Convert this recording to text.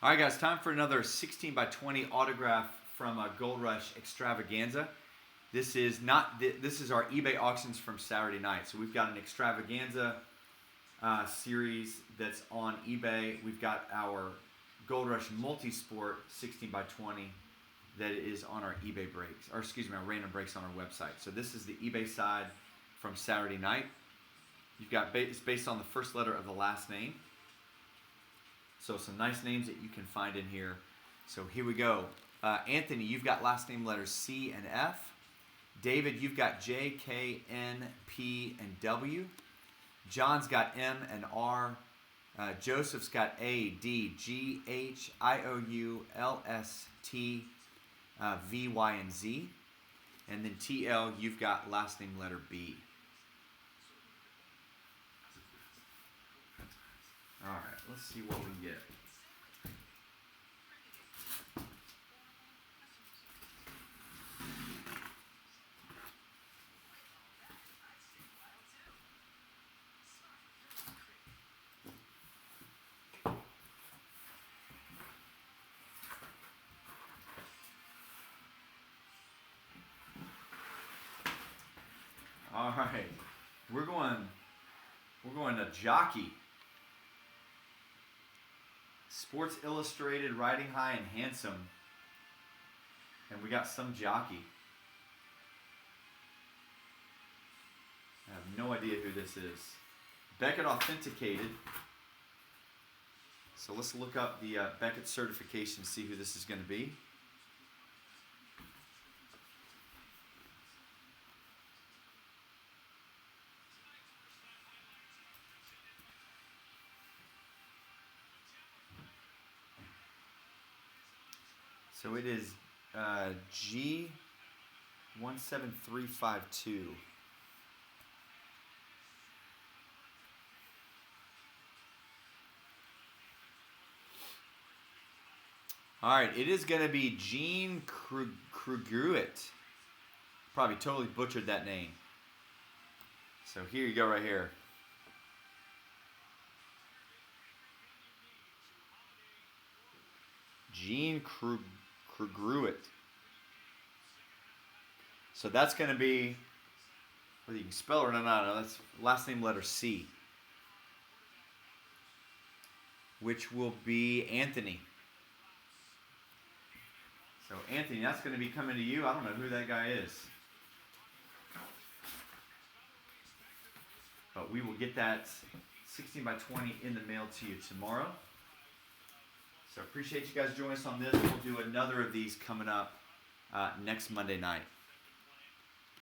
All right, guys, time for another 16 by 20 autograph from Gold Rush Extravaganza. This is our eBay auctions from Saturday night. So we've got an Extravaganza series that's on eBay. We've got our Gold Rush Multisport 16 by 20 that is on our eBay breaks, or excuse me, our random breaks on our website. So this is the eBay side from Saturday night. You've got it's based on the first letter of the last name. So some nice names that you can find in here. So here we go. Anthony, you've got last name letters C and F. David, you've got J, K, N, P, and W. John's got M and R. Joseph's got A, D, G, H, I, O, U, L, S, T, V, Y, and Z. And then TL, you've got last name letter B. All right, let's see what we can get. All right, we're going to Jockey. Sports Illustrated, Riding High and Handsome. And we got some jockey. I have no idea who this is. Beckett Authenticated. So let's look up the Beckett certification, see who this is going to be. So it is G17352. All right, it is going to be Gene Kruguit. Probably totally butchered that name. So here you go right here. Gene Kruguit. So that's going to be, whether you can spell it or not, that's last name letter C. Which will be Anthony. So Anthony, that's going to be coming to you. I don't know who that guy is. But we will get that 16 by 20 in the mail to you tomorrow. So appreciate you guys joining us on this. We'll do another of these coming up next Monday night.